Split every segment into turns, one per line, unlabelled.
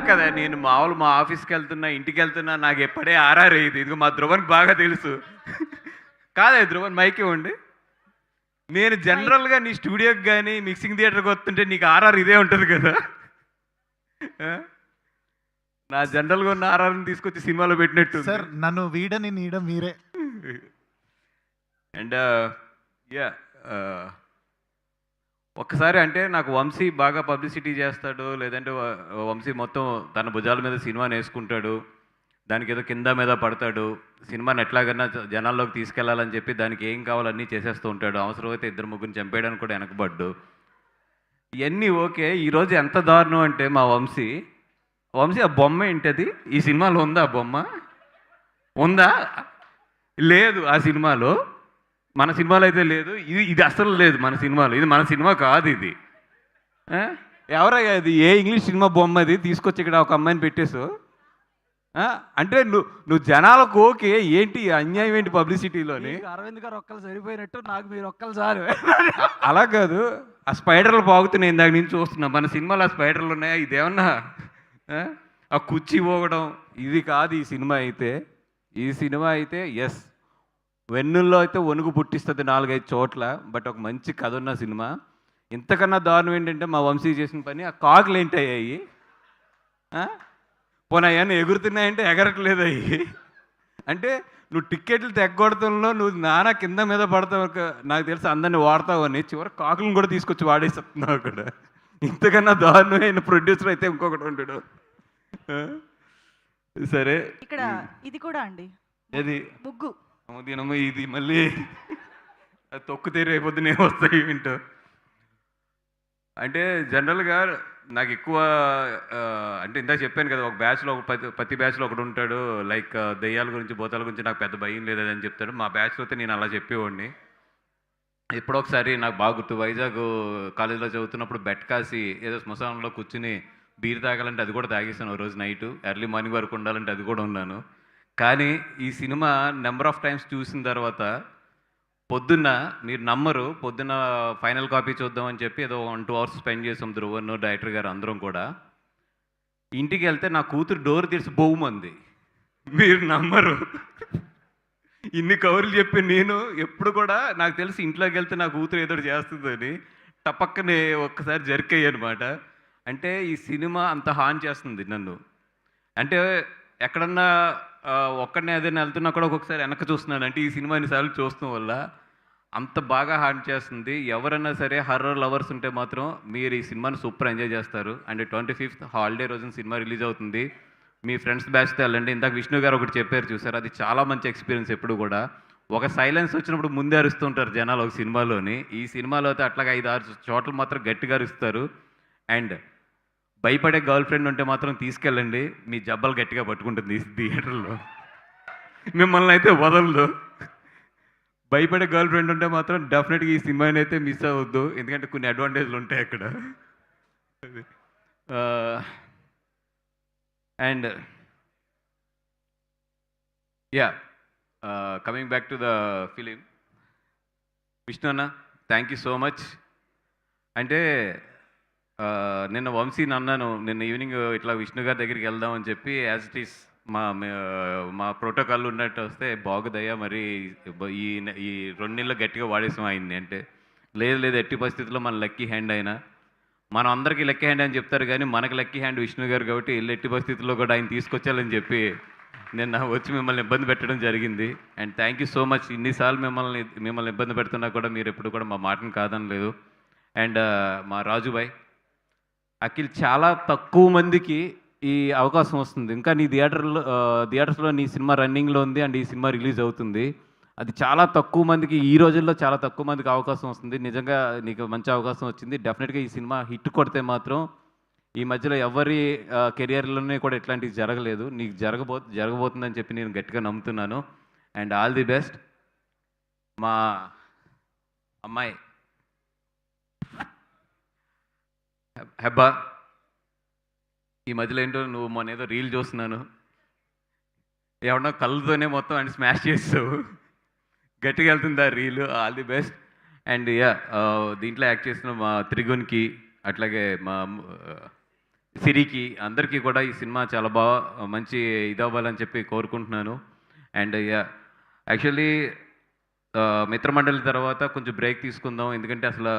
కదా నేను మామూలు మా ఆఫీస్కి వెళ్తున్నా, ఇంటికి వెళ్తున్నా, నాకు ఎప్పుడే ఆర్ఆర్ అయ్యింది. ఇదిగో మా ధ్రువన్కి బాగా తెలుసు. కాదే ధ్రువన్ మైక్ ఇవ్వండి. నేను జనరల్గా నీ స్టూడియోకి కానీ మిక్సింగ్ థియేటర్కి వస్తుంటే నీకు ఆర్ఆర్ ఇదే ఉంటుంది కదా. నా జనరల్గా ఉన్న ఆర్ఆర్ని తీసుకొచ్చి సినిమాలో పెట్టినట్టు
సార్. నన్ను వీడని నీడ మీరే.
అండ్ యా ఒక్కసారి అంటే నాకు వంశీ బాగా పబ్లిసిటీ చేస్తాడు, లేదంటే వంశీ మొత్తం తన భుజాల మీద సినిమాని వేసుకుంటాడు, దానికి ఏదో కింద మీద పడతాడు, సినిమాని ఎట్లాగన్నా జనాల్లోకి తీసుకెళ్లాలని చెప్పి దానికి ఏం కావాలన్నీ చేసేస్తూ ఉంటాడు. అవసరమైతే ఇద్దరు ముగ్గురిని చంపేయడానికి కూడా వెనకబడ్డు. ఇవన్నీ ఓకే. ఈరోజు ఎంత దారుణం అంటే మా వంశీ ఆ బొమ్మ ఏంటది? ఈ సినిమాలో ఉందా ఆ బొమ్మ? ఉందా? లేదు ఆ సినిమాలో. మన సినిమాలో అయితే లేదు. ఇది అసలు లేదు మన సినిమాలో. ఇది మన సినిమా కాదు ఇది. ఎవరయ్యా ఇది? ఏ ఇంగ్లీష్ సినిమా బొమ్మ అది తీసుకొచ్చి ఇక్కడ ఒక అమ్మాయిని పెట్టేసు. అంటే నువ్వు జనాలకు ఓకే, ఏంటి అన్యాయం ఏంటి పబ్లిసిటీలోని?
అరవింద్ గారు ఒక్కలు సరిపోయినట్టు నాకు మీరు ఒక్కలు చాలు.
అలా కాదు, ఆ స్పైడర్లు పాగుతున్నాయి ఇందాక నుంచి చూస్తున్నా. మన సినిమాలో ఆ స్పైడర్లు ఉన్నాయా? ఇదేమన్నా ఆ కుర్చీ పోగడం ఇది కాదు ఈ సినిమా అయితే. ఈ సినిమా అయితే ఎస్ వెన్నుల్లో అయితే వణుకు పుట్టిస్తుంది 4-5 చోట్ల. బట్ ఒక మంచి కథ ఉన్న సినిమా. ఇంతకన్నా దారుణం ఏంటంటే మా వంశీ చేసిన పని, ఆ కాకులు ఏంటయ్యాయి? పోనీ అవన్నీ ఎగురుతున్నాయంటే ఎగరట్లేదు అయ్యి. అంటే నువ్వు టిక్కెట్లు తెగ్గొడతంలో నువ్వు నానా కింద మీద పడతావు, నాకు తెలిసి అందరినీ వాడతావు అని చివరి కాకులను కూడా తీసుకొచ్చి వాడేస్తున్నావు అక్కడ. ఇంతకన్నా దారుణమైన ప్రొడ్యూసర్ అయితే ఇంకొకటి ఉంటాడు. సరే
ఇక్కడ ఇది కూడా అండి,
ఏది
ముగ్గు
దినము ఇది మళ్ళీ తొక్కు తీరు అయిపోద్ది నేను వస్తాయి వింటూ. అంటే జనరల్గా నాకు ఎక్కువ అంటే ఇందాక చెప్పాను కదా, ఒక బ్యాచ్లో ప్రతి బ్యాచ్లో ఒకడు ఉంటాడు లైక్ దెయ్యాల గురించి భూతాల గురించి నాకు పెద్ద భయం లేదని చెప్తాడు. మా బ్యాచ్లో అయితే నేను అలా చెప్పేవాడిని. ఎప్పుడొకసారి నాకు బాగా గుర్తు, వైజాగ్ కాలేజీలో చదువుతున్నప్పుడు బెట్ కాసి ఏదో శ్మశానంలో కూర్చుని బీర్ తాగాలంటే అది కూడా తాగేసాను. రోజు నైటు ఎర్లీ మార్నింగ్ వరకు ఉండాలంటే అది కూడా ఉన్నాను. కానీ ఈ సినిమా నెంబర్ ఆఫ్ టైమ్స్ చూసిన తర్వాత పొద్దున్న మీరు నమ్మరు, పొద్దున్న ఫైనల్ కాపీ చూద్దామని చెప్పి ఏదో 1-2 అవర్స్ స్పెండ్ చేసాం ధ్రువన్, డైరెక్టర్ గారు అందరం కూడా. ఇంటికి వెళ్తే నా కూతురు డోర్ తెరిచి బొమ్మంది. మీరు నమ్మరు. ఇన్ని కవర్లు చెప్పి నేను ఎప్పుడు కూడా నాకు తెలిసి ఇంట్లోకి వెళ్తే నా కూతురు ఏదో చేస్తుందని టపక్కనే ఒక్కసారి జర్కయ్య అనమాట. అంటే ఈ సినిమా అంత హాన్ చేస్తుంది నన్ను. అంటే ఎక్కడన్నా ఒక్కడనే ఏదైనా వెళ్తున్నా కూడా ఒక్కొక్కసారి వెనక్కి చూస్తున్నాను. అంటే ఈ సినిమా ఎన్నిసార్లు చూడటం వల్ల అంత బాగా హాన్ చేస్తుంది. ఎవరైనా సరే హర్రర్ లవర్స్ ఉంటే మాత్రం మీరు ఈ సినిమాని సూపర్ ఎంజాయ్ చేస్తారు. అండ్ 25th హాలిడే రోజున సినిమా రిలీజ్ అవుతుంది. మీ ఫ్రెండ్స్ బ్యాచ్తో వెళ్ళండి. ఇందాక విష్ణు గారు ఒకటి చెప్పారు చూసారు, అది చాలా మంచి ఎక్స్పీరియన్స్. ఎప్పుడు కూడా ఒక సైలెన్స్ వచ్చినప్పుడు ముందే అరుస్తుంటారు జనాలు ఒక సినిమాలోని. ఈ సినిమాలో అయితే అట్లాగా 5-6 చోట్ల మాత్రం గట్టిగా అరుస్తారు. అండ్ భయపడే గర్ల్ ఫ్రెండ్ ఉంటే మాత్రం తీసుకెళ్ళండి, మీ జబ్బలు గట్టిగా పట్టుకుంటుంది ఈ థియేటర్లో, మిమ్మల్ని అయితే వదలదు. భయపడే గర్ల్ ఫ్రెండ్ ఉంటే మాత్రం డెఫినెట్గా ఈ సినిమాని అయితే మిస్ అవ్వద్దు, ఎందుకంటే కొన్ని అడ్వాంటేజ్లు ఉంటాయి అక్కడ. And yeah coming back to the film, Vishnu అన్న థ్యాంక్ యూ సో మచ్. అంటే నిన్న వంశీని అన్నాను, నిన్న ఈవినింగ్ ఇట్లా విష్ణు గారి దగ్గరికి వెళ్దామని చెప్పి, యాజ్ ఇట్ ఈస్ మా ప్రోటోకాల్ ఉన్నట్టు వస్తే బాగుదయ్యా మరి ఈ 2 నెలలు గట్టిగా వాడేసాం ఆయన్ని అంటే, లేదు ఎట్టి పరిస్థితుల్లో మన లక్కీ హ్యాండ్ అయినా, మనం అందరికీ లక్కీ హ్యాండ్ అని చెప్తారు కానీ మనకి లక్కీ హ్యాండ్ విష్ణు గారు కాబట్టి ఎట్టి పరిస్థితుల్లో కూడా ఆయన తీసుకొచ్చాలని చెప్పి నిన్న వచ్చి మిమ్మల్ని ఇబ్బంది పెట్టడం జరిగింది. And thank you so much. ఇన్నిసార్లు మిమ్మల్ని ఇబ్బంది పెడుతున్నా కూడా మీరు ఎప్పుడు కూడా మా మాటను కాదనలేదు. అండ్ మా రాజుబాయ్, అఖిల్, చాలా తక్కువ మందికి ఈ అవకాశం వస్తుంది. ఇంకా నీ థియేటర్స్లో నీ సినిమా రన్నింగ్లో ఉంది అండ్ ఈ సినిమా రిలీజ్ అవుతుంది. అది చాలా తక్కువ మందికి, ఈ రోజుల్లో చాలా తక్కువ మందికి అవకాశం వస్తుంది. నిజంగా నీకు మంచి అవకాశం వచ్చింది. డెఫినెట్గా ఈ సినిమా హిట్ కొడితే మాత్రం ఈ మధ్యలో ఎవరి కెరియర్లోనే కూడా ఇట్లాంటివి జరగలేదు, నీకు జరగబోతుందని చెప్పి నేను గట్టిగా నమ్ముతున్నాను. And all the best. మా అమ్మాయి హెబ్బా, ఈ మధ్యలో ఏంటో నువ్వు మొన్న ఏదో రీల్ చూస్తున్నాను, ఏమన్నా కళ్ళతోనే మొత్తం అని స్మాష్ చేస్తావు, గట్టిగా వెళ్తుంది ఆ reel. All the best. And yeah దీంట్లో యాక్ట్ చేసిన మా త్రిగుణ్కి, అట్లాగే మా సిరికి అందరికీ కూడా ఈ సినిమా చాలా బాగా మంచి ఇది అవ్వాలని చెప్పి కోరుకుంటున్నాను. అండ్ యాక్చువల్లీ మిత్రమండలి తర్వాత కొంచెం బ్రేక్ తీసుకుందాం. ఎందుకంటే అసలు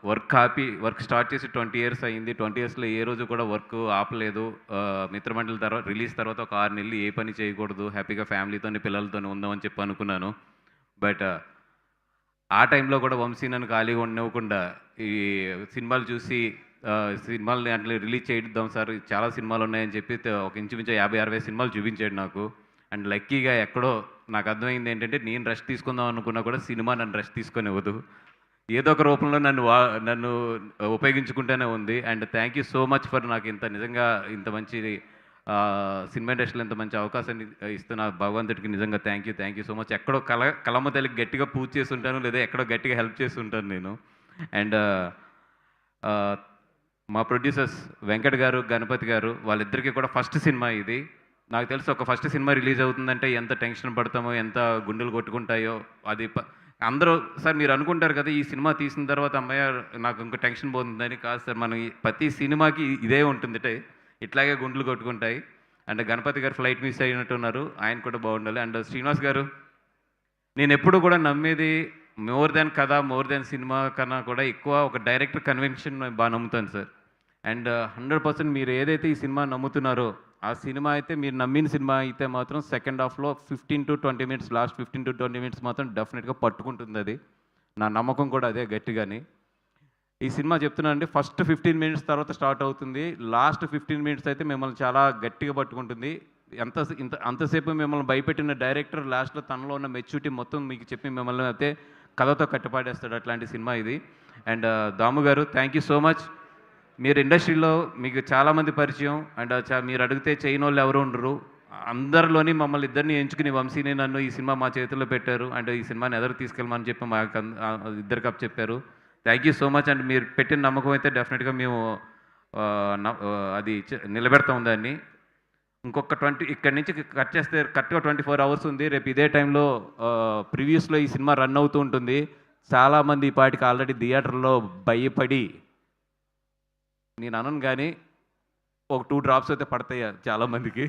వర్క్ స్టార్ట్ చేసి 20 ఇయర్స్ అయింది. 20 ఇయర్స్లో ఏ రోజు కూడా వర్క్ ఆపలేదు. మిత్రమండలి తర్వాత రిలీజ్ తర్వాత ఒక 6 నెలలు ఏ పని చేయకూడదు, హ్యాపీగా ఫ్యామిలీతోని పిల్లలతోని ఉందామని చెప్పి అనుకున్నాను. బట్ ఆ టైంలో కూడా వంశీ నన్ను ఖాళీగా ఉండనివ్వకుండా ఈ సినిమాలు చూసి సినిమాలని అట్లా రిలీజ్ చేద్దాం సార్, చాలా సినిమాలు ఉన్నాయని చెప్పి ఒక ఇంచుమించు 50-60 సినిమాలు చూపించాడు నాకు. అండ్ లక్కీగా ఎక్కడో నాకు అర్థమైంది ఏంటంటే, నేను రెస్ట్ తీసుకుందాం అనుకున్నా కూడా సినిమా నన్ను రెస్ట్ తీసుకొనివ్వదు. ఏదో ఒక రూపంలో నన్ను ఉపయోగించుకుంటూనే ఉంది. And thank you so much for నాకు నిజంగా ఇంత మంచి సినిమా ఇండస్ట్రీలో ఇంత మంచి అవకాశాన్ని ఇస్తున్న భగవంతుడికి నిజంగా థ్యాంక్ యూ సో మచ్. ఎక్కడో కలమ్మ తల్లికి గట్టిగా పూజ చేసి ఉంటాను, లేదా ఎక్కడో గట్టిగా హెల్ప్ చేసి ఉంటాను నేను. అండ్ మా ప్రొడ్యూసర్స్ వెంకట్ గారు, గణపతి గారు, వాళ్ళిద్దరికీ కూడా ఫస్ట్ సినిమా ఇది. నాకు తెలిసి ఒక ఫస్ట్ సినిమా రిలీజ్ అవుతుందంటే ఎంత టెన్షన్ పడతామో, ఎంత గుండెలు కొట్టుకుంటాయో. అది అందరూ సార్ మీరు అనుకుంటారు కదా, ఈ సినిమా తీసిన తర్వాత అమ్మాయి నాకు ఇంకో టెన్షన్ పోతుందని. కాదు సార్, మనం ప్రతి సినిమాకి ఇదే ఉంటుంది, ఇట్లాగే గుండెలు కొట్టుకుంటాయి. అండ్ గణపతి గారు ఫ్లైట్ మిస్ అయినట్టున్నారు, ఆయన కూడా బాగుండాలి. అండ్ శ్రీనివాస్ గారు, నేను ఎప్పుడు కూడా నమ్మేది మోర్ దెన్ కథ, మోర్ దెన్ సినిమా కన్నా కూడా ఎక్కువ ఒక డైరెక్టర్ కన్వెన్షన్ బాగా నమ్ముతాను సార్. అండ్ 100% మీరు ఏదైతే ఈ సినిమా నమ్ముతున్నారో, ఆ సినిమా అయితే మీరు నమ్మిన సినిమా అయితే మాత్రం సెకండ్ హాఫ్లో 15 to 20 minutes, last 15 to 20 minutes మాత్రం డెఫినెట్గా పట్టుకుంటుంది. అది నా నమ్మకం కూడా అదే గట్టిగాని. ఈ సినిమా చెప్తున్నానండి, ఫస్ట్ 15 మినిట్స్ తర్వాత స్టార్ట్ అవుతుంది, లాస్ట్ 15 మినిట్స్ అయితే మిమ్మల్ని చాలా గట్టిగా పట్టుకుంటుంది. అంతసేపు మిమ్మల్ని భయపెట్టిన డైరెక్టర్ లాస్ట్లో తనలో ఉన్న మెచ్యూరిటీ మొత్తం మీకు చెప్పి మిమ్మల్ని అయితే కథతో కట్టిపాడేస్తాడు, అట్లాంటి సినిమా ఇది. అండ్ దాము గారు, థ్యాంక్ యూ సో మచ్. మీరు ఇండస్ట్రీలో మీకు చాలామంది పరిచయం. అండ్ మీరు అడిగితే చేయని వాళ్ళు ఎవరు ఉండరు. అందరిలోని మమ్మల్ని ఇద్దరిని ఎంచుకుని వంశీని నన్ను ఈ సినిమా మా చేతుల్లో పెట్టారు. అండ్ ఈ సినిమాని ఎదురు తీసుకెళ్ళమని చెప్పి మాకు ఇద్దరికి అప్ చెప్పారు. Thank you so much. And మీరు పెట్టిన నమ్మకం అయితే డెఫినెట్గా మేము అది నిలబెడతాం దాన్ని. ఇంకొక ఇక్కడి నుంచి కట్ చేస్తే కరెక్ట్గా 24 అవర్స్ ఉంది. రేపు ఇదే టైంలో ప్రివ్యూస్లో ఈ సినిమా రన్ అవుతూ ఉంటుంది. చాలామంది ఈ పాటికి ఆల్రెడీ థియేటర్లో భయపడి, నేను అనను కానీ ఒక 2 డ్రాప్స్ అయితే పడతాయి చాలామందికి.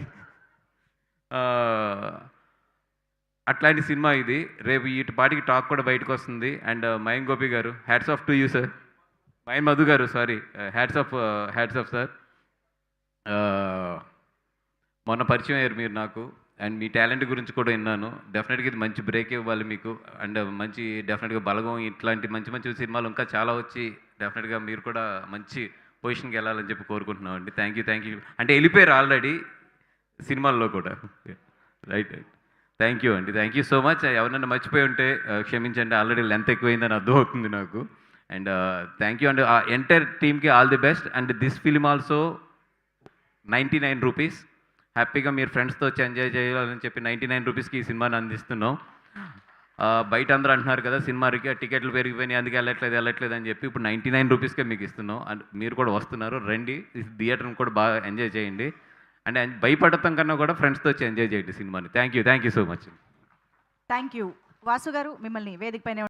అట్లాంటి సినిమా ఇది. రేపు ఈ పాటికి టాక్ కూడా బయటకు వస్తుంది. అండ్ మయన్ గోపి గారు, hats off to you sir. Mayan Madhu గారు, సారీ, హ్యాట్స్ ఆఫ్ సార్. మొన్న పరిచయం అయ్యారు మీరు నాకు. అండ్ మీ టాలెంట్ గురించి కూడా విన్నాను. డెఫినెట్గా ఇది మంచి బ్రేక్ ఇవ్వాలి మీకు. అండ్ మంచి డెఫినెట్గా బలగం, ఇట్లాంటి మంచి సినిమాలు ఇంకా చాలా వచ్చి డెఫినెట్గా మీరు కూడా మంచి పొజిషన్కి వెళ్ళాలని చెప్పి కోరుకుంటున్నాం అండి. Thank you. అంటే వెళ్ళిపోయారు ఆల్రెడీ సినిమాల్లో కూడా. రైట్. థ్యాంక్ యూ అండి. Thank you so much. ఎవరైనా మర్చిపోయి ఉంటే క్షమించండి, ఆల్రెడీ లెంత్ ఎక్కువైందని అర్థమవుతుంది నాకు. And thank you and entire టీమ్కి all the best. And this film also 99 rupees. హ్యాపీగా మీరు ఫ్రెండ్స్తో వచ్చి ఎంజాయ్ చేయాలని చెప్పి 99 రూపీస్కి ఈ సినిమాని అందిస్తున్నాం. బయట అందరూ అంటున్నారు కదా, సినిమాకి టికెట్లు పెరిగిపోయినాయి అందుకే వెళ్ళట్లేదు అని చెప్పి ఇప్పుడు 99 రూపీస్కే మీకు ఇస్తున్నాం. అండ్ మీరు కూడా వస్తున్నారు, రండి, థియేటర్ని కూడా బాగా ఎంజాయ్ చేయండి. అండ్ భయపడటం కన్నా కూడా ఫ్రెండ్స్తో వచ్చి ఎంజాయ్ చేయండి సినిమాని. Thank you so much.
Thank you. Vasu గారు, మిమ్మల్ని వేదిక పైన